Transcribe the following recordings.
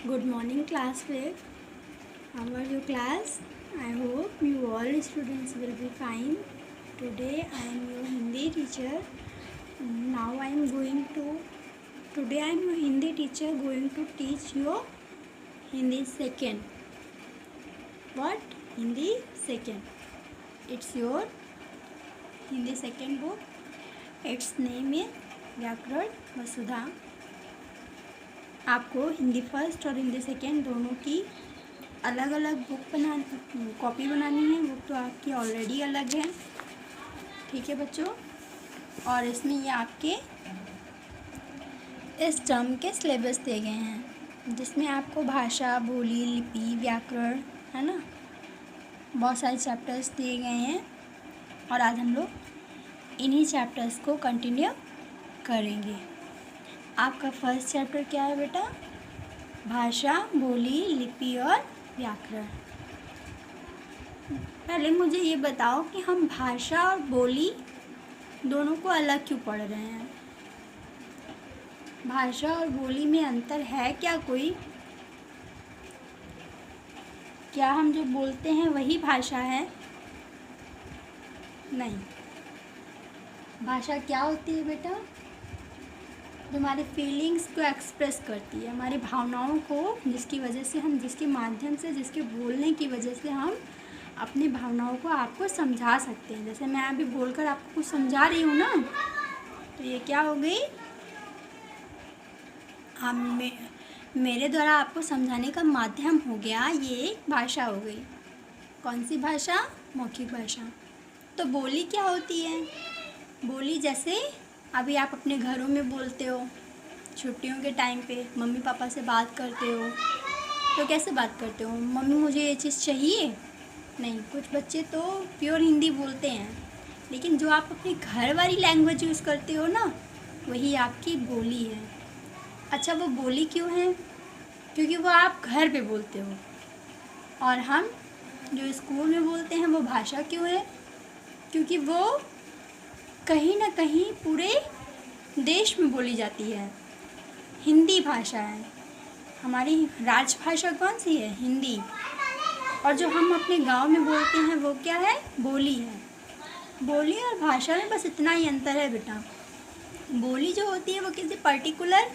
Good morning, class 5. How are you, class? I hope you all students will be fine. Today I am your Hindi teacher. Now Today I am your Hindi teacher going to teach you Hindi second. What? Hindi second. It's your Hindi second book. Its name is व्याकरण वसुधा. आपको Hindi first और Hindi second दोनों की अलग अलग copy बनानी है। Book तो आपकी ऑलरेडी अलग है, ठीक है बच्चों। और इसमें ये आपके इस टर्म के सिलेबस दिए गए हैं, जिसमें आपको भाषा, बोली, लिपि, व्याकरण, है ना, बहुत सारे चैप्टर्स दिए गए हैं। और आज हम लोग इन्हीं चैप्टर्स को कंटिन्यू करेंगे। आपका फर्स्ट चैप्टर क्या है बेटा? भाषा, बोली, लिपि और व्याकरण। पहले मुझे ये बताओ कि हम भाषा और बोली दोनों को अलग क्यों पढ़ रहे हैं? भाषा और बोली में अंतर है क्या कोई? क्या हम जो बोलते हैं वही भाषा है? नहीं। भाषा क्या होती है बेटा? जो हमारे फीलिंग्स को एक्सप्रेस करती है, हमारी भावनाओं को, जिसकी वजह से हम, जिसके माध्यम से, जिसके बोलने की वजह से हम अपनी भावनाओं को आपको समझा सकते हैं। जैसे मैं अभी बोलकर आपको कुछ समझा रही हूँ ना, तो ये क्या हो गई? मेरे द्वारा आपको समझाने का माध्यम हो गया, ये एक भाषा हो गई। कौन सी भाषा? मौखिक भाषा। तो बोली क्या होती है? बोली जैसे अभी आप अपने घरों में बोलते हो, छुट्टियों के टाइम पे मम्मी पापा से बात करते हो, तो कैसे बात करते हो? मम्मी मुझे ये चीज़ चाहिए? नहीं, कुछ बच्चे तो प्योर हिंदी बोलते हैं, लेकिन जो आप अपनी घर वाली लैंग्वेज यूज़ करते हो ना, वही आपकी बोली है। अच्छा, वो बोली क्यों है? क्योंकि वो आप घर पे बोलते हो। और हम जो स्कूल में बोलते हैं वो भाषा क्यों है? क्योंकि वो कहीं ना कहीं पूरे देश में बोली जाती है। हिंदी भाषा है हमारी। राजभाषा कौन सी है? हिंदी। और जो हम अपने गांव में बोलते हैं वो क्या है? बोली है। बोली और भाषा में बस इतना ही अंतर है बेटा। बोली जो होती है वो किसी पर्टिकुलर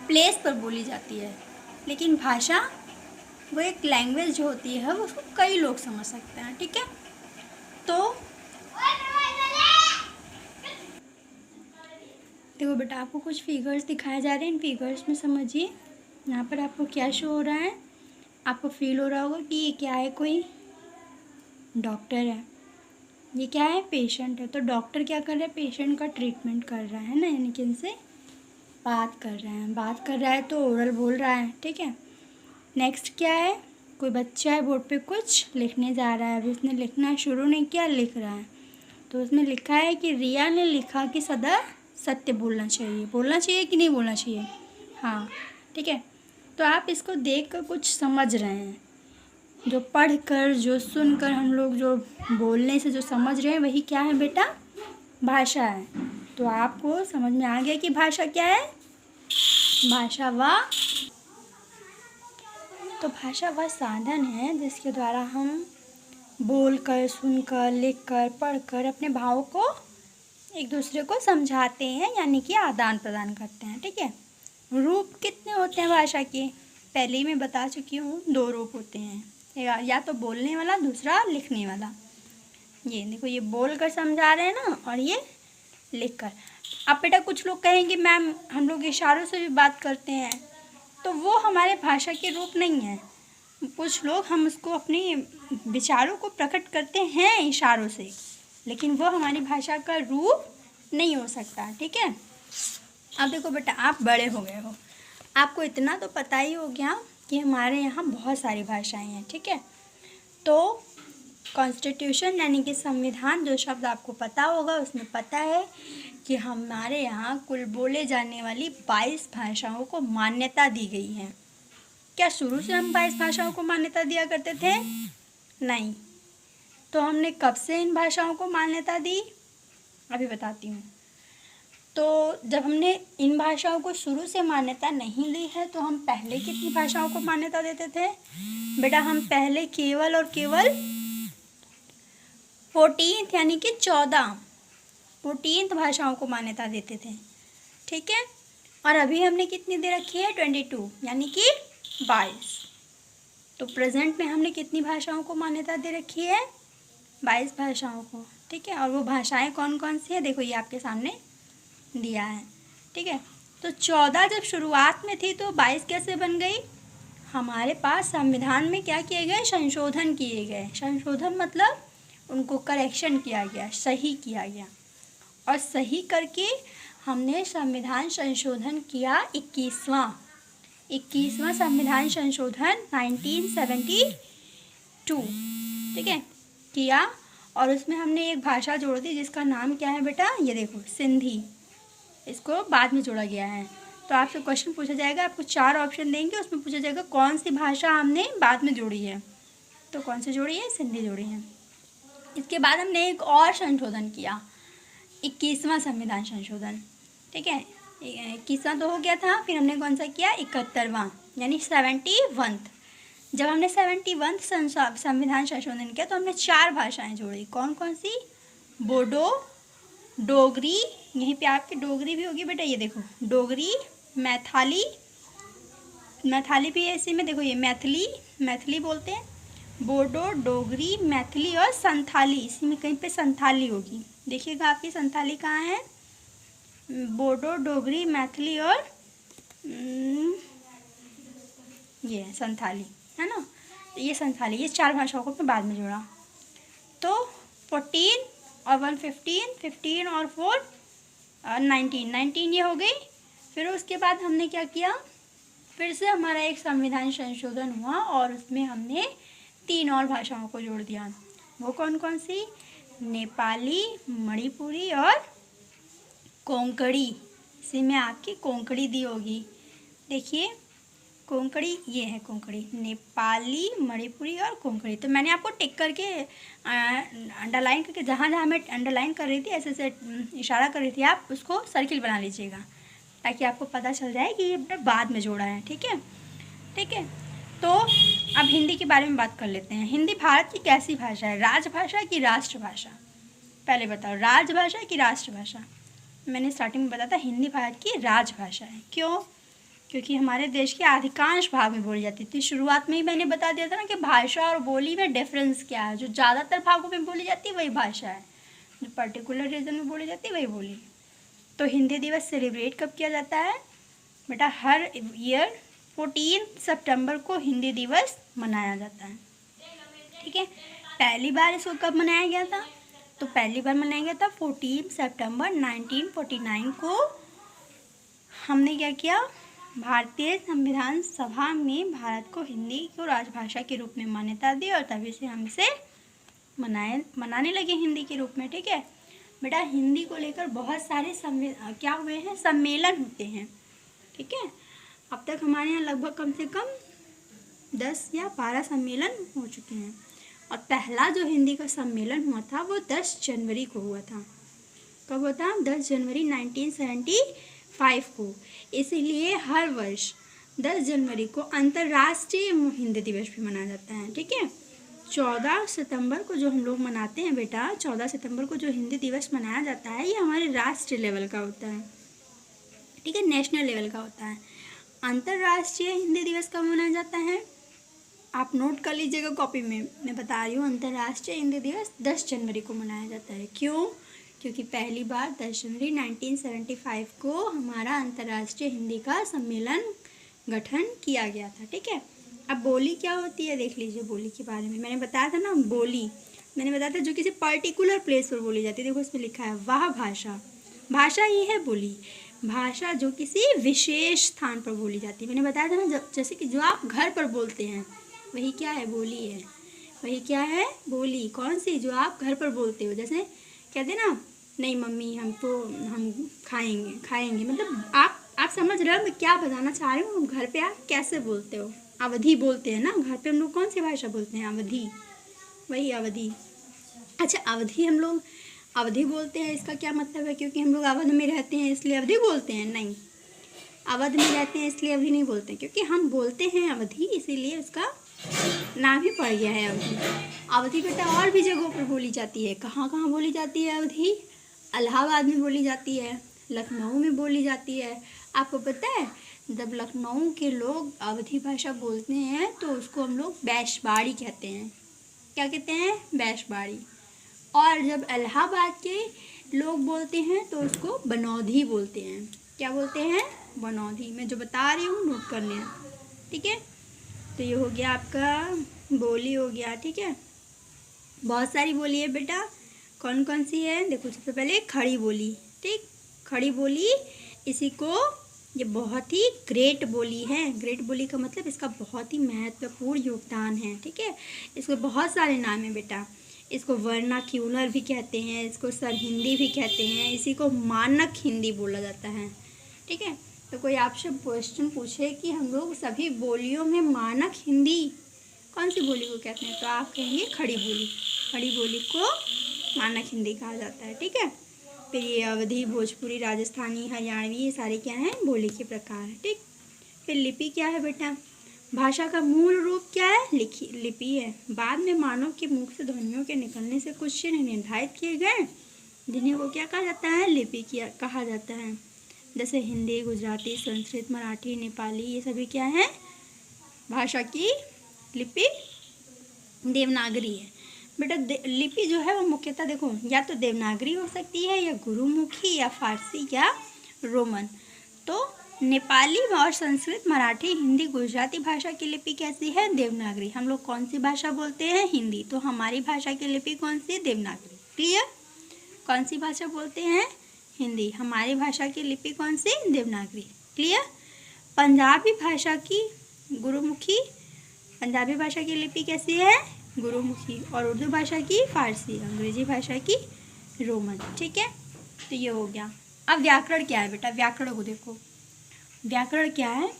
प्लेस पर बोली जाती है, लेकिन भाषा वो एक लैंग्वेज जो होती है उसको कई लोग समझ सकते हैं, ठीक है। तो देखो बेटा, आपको कुछ फिगर्स दिखाए जा रहे हैं। इन फिगर्स में समझिए, यहाँ पर आपको क्या शो हो रहा है? आपको फील हो रहा होगा कि ये क्या है? कोई डॉक्टर है। ये क्या है? पेशेंट है। तो डॉक्टर क्या कर रहा है? पेशेंट का ट्रीटमेंट कर रहा है ना, यानी कि इनसे बात कर रहे हैं। बात कर रहा है तो ओरल बोल रहा है, ठीक है। नेक्स्ट क्या है? कोई बच्चा है, बोर्ड पे कुछ लिखने जा रहा है। अभी उसने लिखना शुरू नहीं किया, लिख रहा है। तो उसमें लिखा है कि रिया ने लिखा कि सदा सत्य बोलना चाहिए। बोलना चाहिए कि नहीं बोलना चाहिए? हाँ, ठीक है। तो आप इसको देख कर कुछ समझ रहे हैं। जो पढ़ कर, जो सुनकर हम लोग जो बोलने से जो समझ रहे हैं वही क्या है बेटा? भाषा है। तो आपको समझ में आ गया कि भाषा क्या है? भाषा वह साधन है जिसके द्वारा हम बोलकर, सुनकर, लिखकर, पढ़कर अपने भावों को एक दूसरे को समझाते हैं, यानी कि आदान प्रदान करते हैं, ठीक है। रूप कितने होते हैं भाषा के? पहले ही मैं बता चुकी हूँ, 2 रूप होते हैं, या तो बोलने वाला, दूसरा लिखने वाला। ये देखो, ये बोल कर समझा रहे हैं ना, और ये लिख कर। अब बेटा कुछ लोग कहेंगे मैम हम लोग इशारों से भी बात करते हैं, तो वो हमारे भाषा के रूप नहीं है। कुछ लोग हम उसको अपने विचारों को प्रकट करते हैं इशारों से, लेकिन वो हमारी भाषा का रूप नहीं हो सकता, ठीक है। अब देखो बेटा, आप बड़े हो गए हो, आपको इतना तो पता ही हो गया कि हमारे यहाँ बहुत सारी भाषाएं हैं, ठीक है। तो कॉन्स्टिट्यूशन यानी कि संविधान, जो शब्द आपको पता होगा, उसमें पता है कि हमारे यहाँ कुल बोले जाने वाली 22 भाषाओं को मान्यता दी गई है। क्या शुरू से हम 22 भाषाओं को मान्यता दिया करते थे? नहीं। तो हमने कब से इन भाषाओं को मान्यता दी? अभी बताती हूँ। तो जब हमने इन भाषाओं को शुरू से मान्यता नहीं ली है तो हम पहले कितनी भाषाओं को मान्यता देते थे? बेटा हम पहले केवल और केवल 14th यानी कि 14th भाषाओं को मान्यता देते थे, ठीक है। और अभी हमने कितनी दे रखी है? 22 यानी कि 22। तो प्रेजेंट में हमने कितनी भाषाओं को मान्यता दे रखी है? 22 भाषाओं को, ठीक है। और वो भाषाएं कौन कौन सी हैं? देखो ये आपके सामने दिया है, ठीक है। तो 14 जब शुरुआत में थी तो 22 कैसे बन गई? हमारे पास संविधान में क्या किए गए? संशोधन किए गए। संशोधन मतलब उनको करेक्शन किया गया, सही किया गया। और सही करके हमने संविधान संशोधन किया 21वां संविधान संशोधन 1972, ठीक है, किया। और उसमें हमने एक भाषा जोड़ दी जिसका नाम क्या है बेटा? ये देखो सिंधी। इसको बाद में जोड़ा गया है। तो आपसे क्वेश्चन पूछा जाएगा, आपको 4 ऑप्शन देंगे, उसमें पूछा जाएगा कौन सी भाषा हमने बाद में जोड़ी है। तो कौन सी जोड़ी है? सिंधी जोड़ी है। इसके बाद हमने एक और संशोधन किया, 21वां संविधान संशोधन, ठीक है। 21वां तो हो गया था, फिर हमने कौन सा किया? 71वां यानी 71th। जब हमने 71th संविधान संशोधन किया तो हमने 4 भाषाएं जोड़ी। कौन कौन सी? बोडो, डोगरी, यहीं पे आपकी डोगरी भी होगी बेटा, ये देखो डोगरी, मैथाली भी है इसी में, देखो ये मैथिली बोलते हैं, बोडो, डोगरी, मैथिली और संथाली, इसी में कहीं पे संथाली होगी, देखिएगा आपकी संथाली कहाँ है? बोडो, डोगरी, मैथिली और ये संथाली है ना, ये संथाली, ये 4 भाषाओं को मैं बाद में जोड़ा। तो 14 और 1 15 और 4 19 ये हो गई। फिर उसके बाद हमने क्या किया? फिर से हमारा एक संविधान संशोधन हुआ और उसमें हमने 3 और भाषाओं को जोड़ दिया। वो कौन कौन सी? नेपाली, मणिपुरी और कोंकणी। इसी में आपकी कोंकणी दी होगी, देखिए कोंकणी, ये है कोंकणी, नेपाली, मणिपुरी और कोंकणी। तो मैंने आपको टिक करके अंडरलाइन करके, जहाँ जहाँ मैं अंडरलाइन कर रही थी ऐसे ऐसे इशारा कर रही थी, आप उसको सर्किल बना लीजिएगा ताकि आपको पता चल जाए कि ये बाद में जोड़ा है, ठीक है। तो अब हिंदी के बारे में बात कर लेते हैं। हिंदी भारत की कैसी भाषा है? राजभाषा की राष्ट्रभाषा? पहले बताओ, राजभाषा की राष्ट्रभाषा? मैंने स्टार्टिंग में बताया था हिंदी भारत की राजभाषा है। क्यों? क्योंकि हमारे देश के अधिकांश भाग में बोली जाती थी। शुरुआत में ही मैंने बता दिया था ना कि भाषा और बोली में डिफरेंस क्या है। जो ज़्यादातर भागों में बोली जाती है वही भाषा है, जो पर्टिकुलर रीजन में बोली जाती है वही बोली। तो हिंदी दिवस सेलिब्रेट कब किया जाता है बेटा? हर ईयर 14 सितंबर को हिंदी दिवस मनाया जाता है, ठीक है। पहली बार इसको कब मनाया गया था? तो पहली बार मनाया गया था 14 सितंबर 1949 को। हमने क्या किया? भारतीय संविधान सभा में भारत को हिंदी को राजभाषा के रूप में मान्यता दी और तभी से हम इसे मनाने लगे हिंदी के रूप में, ठीक है बेटा। हिंदी को लेकर बहुत सारे क्या हुए हैं? सम्मेलन होते हैं, ठीक है। अब तक हमारे यहाँ लगभग कम से कम 10 या 12 सम्मेलन हो चुके हैं और पहला जो हिंदी का सम्मेलन हुआ था वो 10 जनवरी को हुआ था। कब हुआ था? 10 जनवरी 1975 को। इसीलिए हर वर्ष 10 जनवरी को अंतर्राष्ट्रीय हिंदी दिवस भी मनाया जाता है, ठीक है। 14 सितंबर को जो हम लोग मनाते हैं बेटा, 14 सितंबर को जो हिंदी दिवस मनाया जाता है ये हमारे राष्ट्रीय लेवल का होता है, ठीक है, नेशनल लेवल का होता है। अंतर्राष्ट्रीय हिंदी दिवस कब मनाया जाता है? आप नोट कर लीजिएगा कॉपी में, मैं बता रही हूँ। अंतर्राष्ट्रीय हिंदी दिवस 10 जनवरी को मनाया जाता है। क्यों? क्योंकि पहली बार 10 जनवरी 1975 को हमारा अंतर्राष्ट्रीय हिंदी का सम्मेलन गठन किया गया था, ठीक है। अब बोली क्या होती है देख लीजिए। बोली के बारे में मैंने बताया था ना, बोली मैंने बताया था जो किसी पर्टिकुलर प्लेस पर बोली जाती है। देखो इसमें लिखा है वह भाषा, भाषा ही है बोली, भाषा जो किसी विशेष स्थान पर बोली जाती है। मैंने बताया था ना, जैसे कि जो आप घर पर बोलते हैं वही क्या है? बोली है। वही क्या है? बोली। कौन सी? जो आप घर पर बोलते हो। जैसे कहते हैं ना, नहीं मम्मी हम खाएंगे, मतलब आप समझ रहे हो मैं क्या बताना चाह रही हूँ। घर पे आप कैसे बोलते हो? अवधी बोलते हैं ना घर पे हम लोग। कौन सी भाषा बोलते हैं? अवधी, वही अवधी। अच्छा, अवधी हम लोग अवधि बोलते हैं, इसका क्या मतलब है? क्योंकि हम लोग अवध में रहते हैं इसलिए अवधि बोलते हैं? नहीं, अवध में रहते हैं इसलिए अवधि नहीं बोलते हैं, क्योंकि हम बोलते हैं अवधि इसीलिए उसका नाम ही पड़ गया है अवधि। अवधि बेटा और भी जगहों पर बोली जाती है। कहाँ कहाँ बोली जाती है अवधि? इलाहाबाद में बोली जाती है, लखनऊ में बोली जाती है। आपको पता है जब लखनऊ के लोग अवधी भाषा बोलते हैं तो उसको हम लोग बैशबाड़ी कहते हैं। क्या कहते हैं? बैशबाड़ी। और जब इलाहाबाद के लोग बोलते हैं तो उसको बनौधी बोलते हैं। क्या बोलते हैं? बनौधी। मैं जो बता रही हूँ नोट कर लें, ठीक है। तो ये हो गया आपका बोली हो गया, ठीक है। बहुत सारी बोली है बेटा। कौन कौन सी है? देखो, सबसे पहले खड़ी बोली, ठीक। खड़ी बोली, इसी को ये बहुत ही ग्रेट बोली है। ग्रेट बोली का मतलब इसका बहुत ही महत्वपूर्ण योगदान है, ठीक है। इसको बहुत सारे नाम है बेटा। इसको वर्नाक्यूलर भी कहते हैं, इसको सरहिंदी भी कहते हैं, इसी को मानक हिंदी बोला जाता है, ठीक है। तो कोई आपसे क्वेश्चन पूछे कि हम लोग सभी बोलियों में मानक हिंदी कौन सी बोली को कहते हैं, तो आप कहेंगे खड़ी बोली। खड़ी बोली को मानक हिंदी कहा जाता है, ठीक है। फिर ये अवधी, भोजपुरी, राजस्थानी, हरियाणवी, ये सारे क्या हैं? बोली के प्रकार हैं, ठीक। फिर लिपि क्या है बेटा? भाषा का मूल रूप क्या है? लिपि है। बाद में मानव के मुख से ध्वनियों के निकलने से कुछ चिन्ह निर्धारित किए गए, जिन्हें को क्या कहा जाता है? लिपि कहा जाता है। जैसे हिंदी, गुजराती, संस्कृत, मराठी, नेपाली, ये सभी क्या है? भाषा की लिपि देवनागरी है बेटा। लिपि जो है वो मुख्यतः देखो या तो देवनागरी हो सकती है, या गुरुमुखी, या फारसी, या रोमन। तो नेपाली और संस्कृत, मराठी, हिंदी, गुजराती भाषा की लिपि कैसी है? देवनागरी। हम लोग कौन सी भाषा बोलते हैं? हिंदी। तो हमारी भाषा की लिपि कौन सी? देवनागरी। क्लियर? कौन सी भाषा बोलते हैं? हिंदी। हमारी भाषा की लिपि कौन सी? देवनागरी। क्लियर? पंजाबी भाषा की गुरुमुखी, पंजाबी भाषा की लिपि कैसी है? गुरुमुखी। और उर्दू भाषा की फारसी, अंग्रेजी भाषा की रोमन, ठीक है। तो ये हो गया। अब व्याकरण क्या है बेटा? व्याकरण को देखो। व्याकरण क्या है?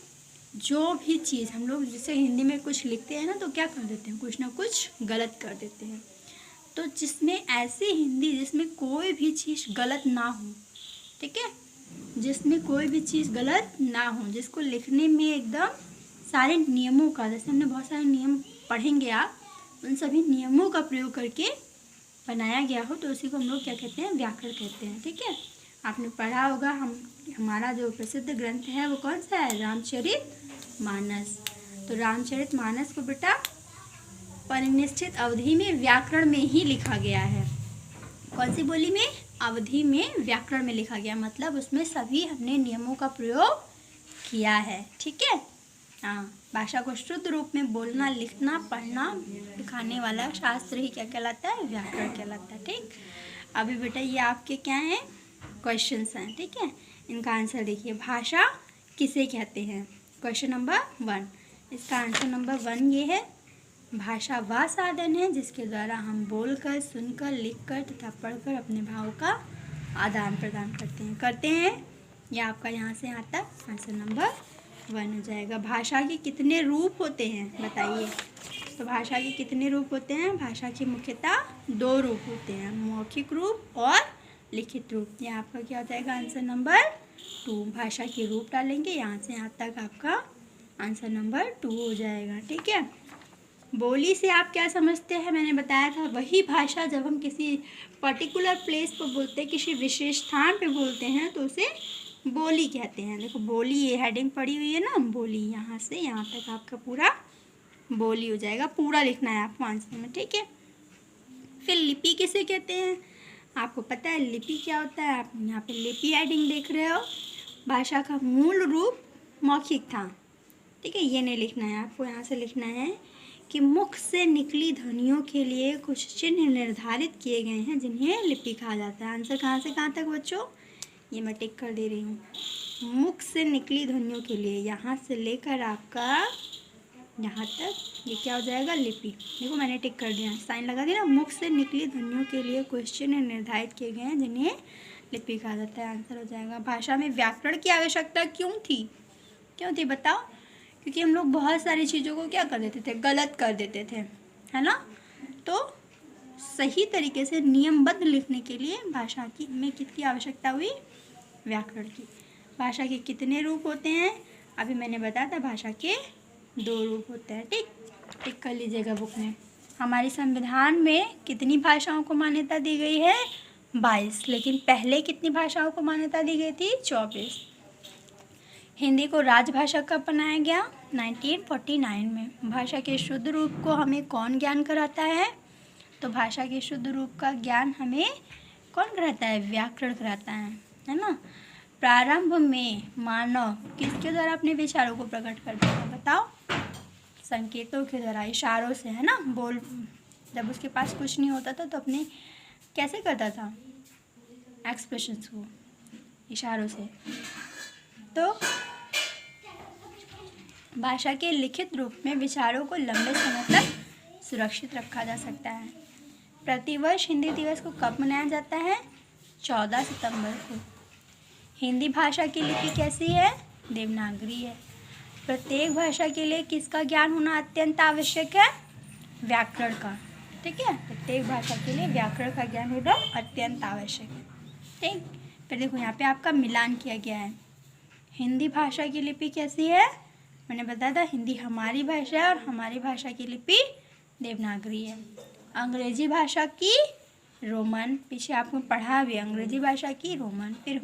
जो भी चीज़ हम लोग जैसे हिंदी में कुछ लिखते हैं ना, तो क्या कर देते हैं? कुछ ना कुछ गलत कर देते हैं। तो जिसमें ऐसी हिंदी जिसमें कोई भी चीज़ गलत ना हो, ठीक है, जिसमें कोई भी चीज़ गलत ना हो, जिसको लिखने में एकदम सारे नियमों का, जैसे हमने बहुत सारे नियम पढ़ेंगे आप, उन सभी नियमों का प्रयोग करके बनाया गया हो, तो उसी को हम लोग क्या कहते हैं? व्याकरण कहते हैं, ठीक है। आपने पढ़ा होगा, हमारा जो प्रसिद्ध ग्रंथ है वो कौन सा है? रामचरितमानस। तो रामचरितमानस को बेटा परिनिष्ठित अवधि में व्याकरण में ही लिखा गया है। कौन सी बोली में? अवधि में व्याकरण में लिखा गया, मतलब उसमें सभी हमने नियमों का प्रयोग किया है, ठीक है। हाँ, भाषा को शुद्ध रूप में बोलना, लिखना, पढ़ना, लिखाने वाला शास्त्र ही क्या कहलाता है? व्याकरण कहलाता है, ठीक। अभी बेटा ये आपके क्या हैं? क्वेश्चंस हैं, ठीक है। इनका आंसर देखिए। भाषा किसे कहते हैं? क्वेश्चन नंबर 1, इसका आंसर नंबर 1 ये है, भाषा वह साधन है जिसके द्वारा हम बोलकर, सुनकर, लिखकर तथा पढ़कर अपने भाव का आदान प्रदान करते हैं। यह आपका यहाँ से यहाँ तक आंसर नंबर 1 हो जाएगा। भाषा के कितने रूप होते हैं बताइए? तो भाषा के कितने रूप होते हैं? भाषा के मुख्यतः 2 रूप होते हैं, मौखिक रूप और लिखित रूप। यह आपका क्या हो जाएगा? Answer number 2। भाषा के रूप डालेंगे, यहाँ से यहाँ तक आपका आंसर नंबर 2 हो जाएगा, ठीक है। बोली से आप क्या समझते हैं? मैंने बताया था वही भाषा जब हम किसी पर्टिकुलर प्लेस पर बोलते हैं, किसी विशेष स्थान पे बोलते हैं, तो उसे बोली कहते हैं। देखो बोली, ये हेडिंग पड़ी हुई है ना, बोली, यहाँ से यहाँ तक आपका पूरा बोली हो जाएगा। पूरा लिखना है आपको आंसर में, ठीक है। फिर लिपि किसे कहते हैं? आपको पता है लिपि क्या होता है? आप यहाँ पे लिपि हेडिंग देख रहे हो। भाषा का मूल रूप मौखिक था, ठीक है। ये नहीं लिखना है आपको, यहाँ से लिखना है कि मुख से निकली ध्वनियों के लिए कुछ चिन्ह निर्धारित किए गए हैं, जिन्हें लिपि कहा जाता है। आंसर कहाँ से कहाँ तक बच्चों? ये मैं टिक कर दे रही हूँ। मुख से निकली ध्वनियों के लिए, यहाँ से लेकर आपका यहाँ तक, ये क्या हो जाएगा? लिपि। देखो मैंने टिक कर दिया, साइन लगा दिया ना। मुख से निकली ध्वनियों के लिए कुछ चिन्ह निर्धारित किए गए हैं, जिन्हें लिपि कहा जाता है। आंसर हो जाएगा। भाषा में व्याकरण की आवश्यकता क्यों थी बताओ? क्योंकि हम लोग बहुत सारी चीज़ों को क्या कर देते थे? गलत कर देते थे, है ना। तो सही तरीके से नियमबद्ध लिखने के लिए भाषा की में किसकी आवश्यकता हुई? व्याकरण की। भाषा के कितने रूप होते हैं? अभी मैंने बताया था भाषा के 2 रूप होते हैं। टिक कर लीजिएगा बुक में। हमारे संविधान में कितनी भाषाओं को मान्यता दी गई है? 22। लेकिन पहले कितनी भाषाओं को मान्यता दी गई थी? 24। हिंदी को राजभाषा कब बनाया गया? 1949 में। भाषा के शुद्ध रूप को हमें कौन ज्ञान कराता है? तो भाषा के शुद्ध रूप का ज्ञान हमें कौन कराता है? व्याकरण कराता है ना। प्रारंभ में मानव किसके द्वारा अपने विचारों को प्रकट करता था? बताओ। संकेतों के द्वारा, इशारों से, है ना। बोल, जब उसके पास कुछ नहीं होता था तो अपने कैसे करता था? एक्सप्रेशंस को, इशारों से। तो भाषा के लिखित रूप में विचारों को लंबे समय तक सुरक्षित रखा जा सकता है। प्रतिवर्ष हिंदी दिवस को कब मनाया जाता है? 14 सितंबर को। हिंदी भाषा की लिपि कैसी है? देवनागरी है। प्रत्येक भाषा के लिए किसका ज्ञान होना अत्यंत आवश्यक है? व्याकरण का। ठीक है, प्रत्येक भाषा के लिए व्याकरण का ज्ञान होना अत्यंत आवश्यक है। ठीक, फिर देखो यहाँ पे आपका मिलान किया गया है। हिंदी भाषा की लिपि कैसी है? मैंने बताया था हिंदी हमारी भाषा है और हमारी भाषा की लिपि देवनागरी है। अंग्रेजी भाषा की रोमन, पीछे आपको पढ़ा भी, अंग्रेजी भाषा की रोमन। फिर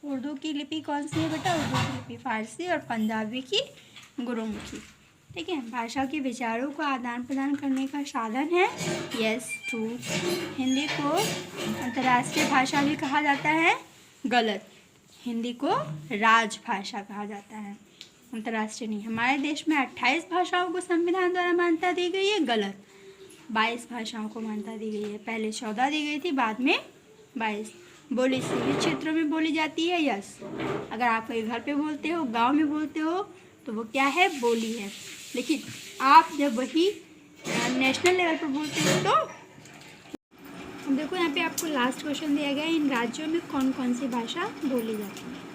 उर्दू की लिपि कौन सी है बेटा? उर्दू की लिपि फारसी और पंजाबी की गुरुमुखी। ठीक है, भाषा के विचारों को आदान प्रदान करने का साधन है। Yes, true. हिंदी को अंतर्राष्ट्रीय भाषा भी कहा जाता है। गलत। हिंदी को राजभाषा कहा जाता है, अंतर्राष्ट्रीय नहीं। हमारे देश में 28 भाषाओं को संविधान द्वारा मान्यता दी गई है। गलत। 22 भाषाओं को मान्यता दी गई है। पहले 14 दी गई थी, बाद में 22। बोली सभी क्षेत्रों में बोली जाती है। यस। अगर आप कहीं घर पे बोलते हो, गांव में बोलते हो, तो वो क्या है? बोली है। लेकिन आप जब वही नेशनल लेवल पर बोलते हो तो देखो यहाँ पे आपको लास्ट क्वेश्चन दिया गया है, इन राज्यों में कौन कौन सी भाषा बोली जाती है?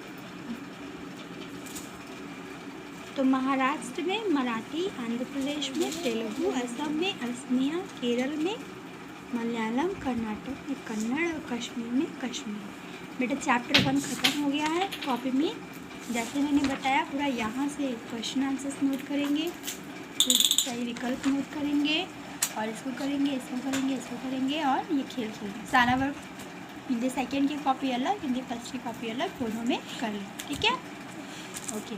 तो महाराष्ट्र में मराठी, आंध्र प्रदेश में तेलुगु, असम में असमिया, केरल में मलयालम, कर्नाटक में कन्नड़ और कश्मीर में कश्मीरी। बेटा चैप्टर 1 ख़त्म हो गया है। कॉपी में जैसे मैंने बताया पूरा यहाँ से क्वेश्चन आंसर्स नोट करेंगे, सही विकल्प नोट करेंगे और इसको करेंगे, इसको करेंगे, इसको करेंगे और ये खेल खेलेंगे। सारा वर्क हिंदी सेकेंड की कॉपी अलग, हिंदी फर्स्ट की कॉपी अलग, दोनों में कर लें। ठीक है, ओके।